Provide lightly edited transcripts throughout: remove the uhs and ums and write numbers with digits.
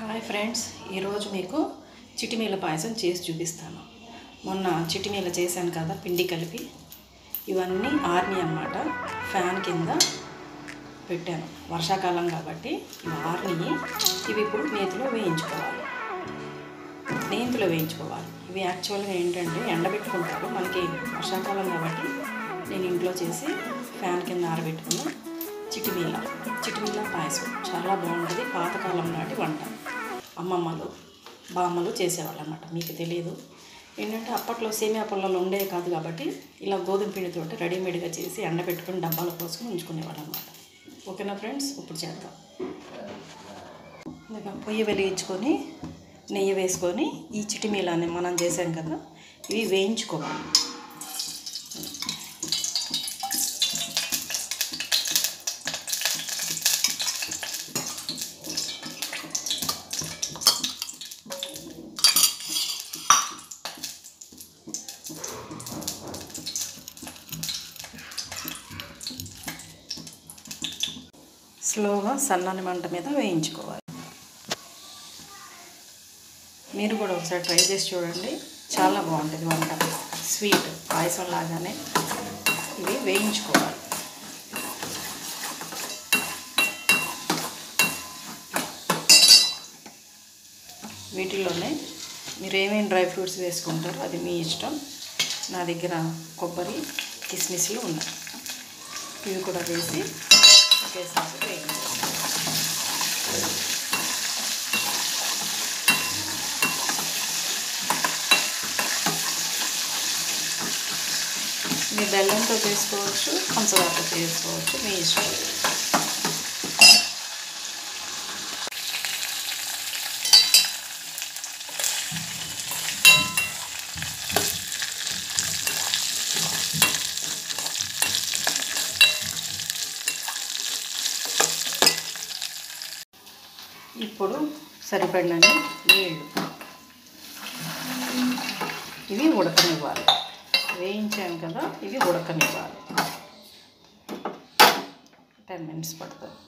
Hi friends, ఈరోజు మీకు చిటిమీల పాయసం చేసి చూపిస్తాను. మొన్న చిటిమీల చేశాను కదా, పిండి కలిపి. ఇవన్నీ ఆర్ని అన్నమాట. ఫ్యాన్ కింద పెట్టాను, వర్షాకాలం కాబట్టి ఇవి ఆర్ని. ఇవి ఇప్పుడు నేతిలో వేయించుకోవాలి. ఇవి యాక్చువల్గా ఏంటంటే ఎండబెట్టుకుంటారు. మనకి వర్షాకాలం కాబట్టి నేను ఇంట్లో చేసి ఫ్యాన్ కింద ఆరబెట్టుకున్న చిటిమీల పాయసం చాలా బాగుంటుంది. పాతకాలం నాటి వంట. అమ్మమ్మలు బామ్మలు చేసేవాళ్ళు అన్నమాట. మీకు తెలియదు ఏంటంటే అప్పట్లో సేమియా పుల్లలు ఉండేవి కాదు కాబట్టి ఇలా గోధుమ పిండితో రెడీమేడ్గా చేసి ఎండబెట్టుకుని డబ్బాల కోసం ఉంచుకునేవాళ్ళు అన్నమాట. ఓకేనా ఫ్రెండ్స్, ఇప్పుడు చేద్దాం. పొయ్యి వెలిగించుకొని నెయ్యి వేసుకొని ఈ చిటిమీలని మనం చేసాం కదా, ఇవి వేయించుకోవాలి. స్లోగా సన్నని మంట మీద వేయించుకోవాలి. మీరు కూడా ఒకసారి ట్రై చేసి చూడండి, చాలా బాగుంటుంది వంట. స్వీట్ పాయసం లాగానే ఇవి వేయించుకోవాలి. వీటిలోనే మీరు ఏమేమి డ్రై ఫ్రూట్స్ వేసుకుంటారో అది మీ ఇష్టం. నా దగ్గర కొబ్బరి, కిస్మిస్లు ఉన్నాయి. ఇవి కూడా వేసి ఒకేసారి వేయించాలి. మీరు బెల్లంతో చేసుకోవచ్చు, పంచదారతో చేసుకోవచ్చు, మీ ఇష్టం. ఇప్పుడు సరిపడినన్ని నీళ్ళు, ఇవి ఉడకనివ్వాలి. వేయించాను కదా, ఇవి ఉడకనివ్వాలి. 10 మినిట్స్ పడుతుంది.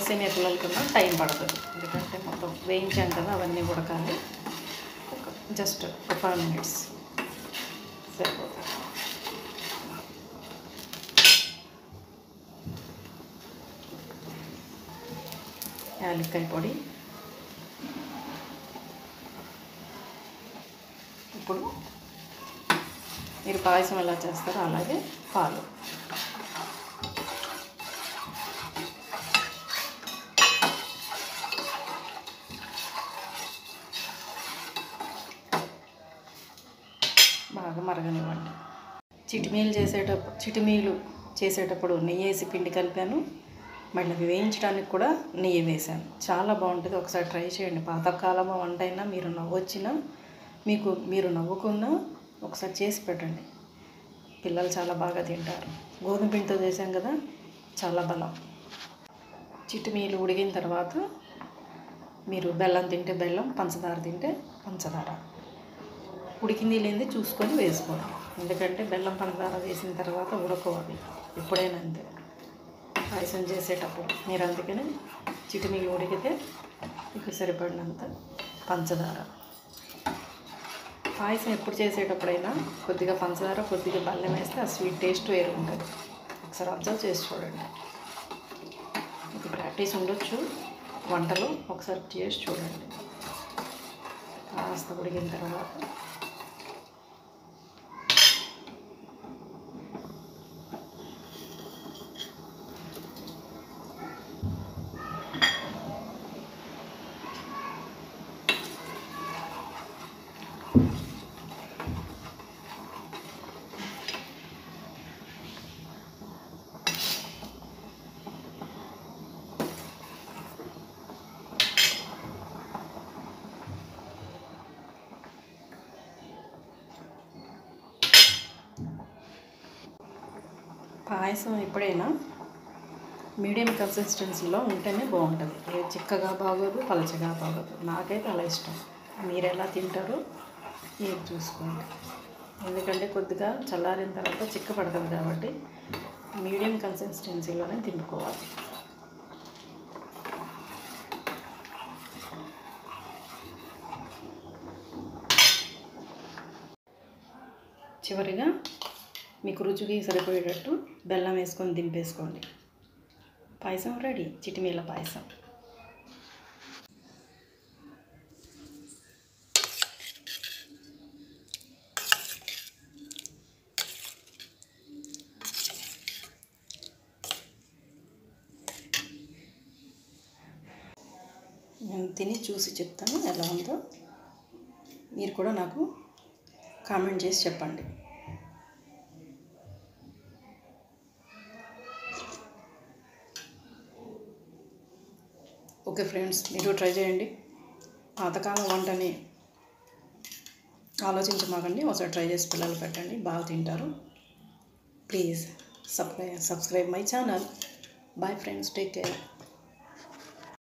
సేమియా పుల్లల కన్నా టైం పడుతుంది, ఎందుకంటే మొత్తం వేయించాం కదా, అవన్నీ ఉడకాలి. జస్ట్ 5 మినిట్స్ సరిపోతుంది. యాలక్కాయ పొడి. ఇప్పుడు మీరు పాయసం ఎలా చేస్తారో అలాగే పాలు. బాగా మరగనివ్వండి. చిటిమీలు చేసేటప్పుడు నెయ్యి వేసి పిండి కలిపాను. మళ్ళీ అవి వేయించడానికి కూడా నెయ్యి వేసాను. చాలా బాగుంటుంది, ఒకసారి ట్రై చేయండి. పాతకాలం వంట అయినా మీరు నవ్వొచ్చినా, మీరు నవ్వుకున్నా ఒకసారి చేసి పెట్టండి. పిల్లలు చాలా బాగా తింటారు. గోధుమ పిండితో చేసాం కదా, చాలా బలం. చిటిమీలు ఉడికిన తర్వాత మీరు బెల్లం తింటే బెల్లం, పంచదార తింటే పంచదార, ఉడికింది లేనిది చూసుకొని వేసుకోండి. ఎందుకంటే బెల్లం పంచదార వేసిన తర్వాత ఉడకవాలి ఎప్పుడైనా అంతే పాయసం చేసేటప్పుడు. మీరు అందుకని చిటిమీలు ఉడికితే మీకు సరిపడినంత పంచదార. పాయసం ఎప్పుడు చేసేటప్పుడైనా కొద్దిగా పంచదార, కొద్దిగా బెల్లం వేస్తే ఆ స్వీట్ టేస్ట్ వేరు ఉంటుంది. ఒకసారి అబ్జర్వ్ చేసి చూడండి. మీకు ప్రాక్టీస్ ఉండొచ్చు వంటలో, ఒకసారి చేసి చూడండి. కాస్త ఉడికిన తర్వాత పాయసం ఎప్పుడైనా మీడియం కన్సిస్టెన్సీలో ఉంటేనే బాగుంటుంది. ఏ చిక్కగా బాగోదు, పలచగా బాగోదు. నాకైతే అలా ఇష్టం. మీరు ఎలా తింటారో మీరు చూసుకోండి. ఎందుకంటే కొద్దిగా చల్లారిన తర్వాత చిక్క పడుతుంది కాబట్టి మీడియం కన్సిస్టెన్సీలోనే తినుకోవాలి. చివరిగా మీకు రుచికి సరిపోయేటట్టు బెల్లం వేసుకొని దింపేసుకోండి. పాయసం రెడీ, చిటిమీల పాయసం. నేను తిని చూసి చెప్తాను ఎలా ఉందో. మీరు కూడా నాకు కామెంట్ చేసి చెప్పండి. ఓకే ఫ్రెండ్స్, మీరు ట్రై చేయండి. పాతకాలం వంటని ఆలోచించమాకండి, ఒకసారి ట్రై చేసి పిల్లలు పెట్టండి, బాగా తింటారు. Please subscribe my channel. Bye friends, take care.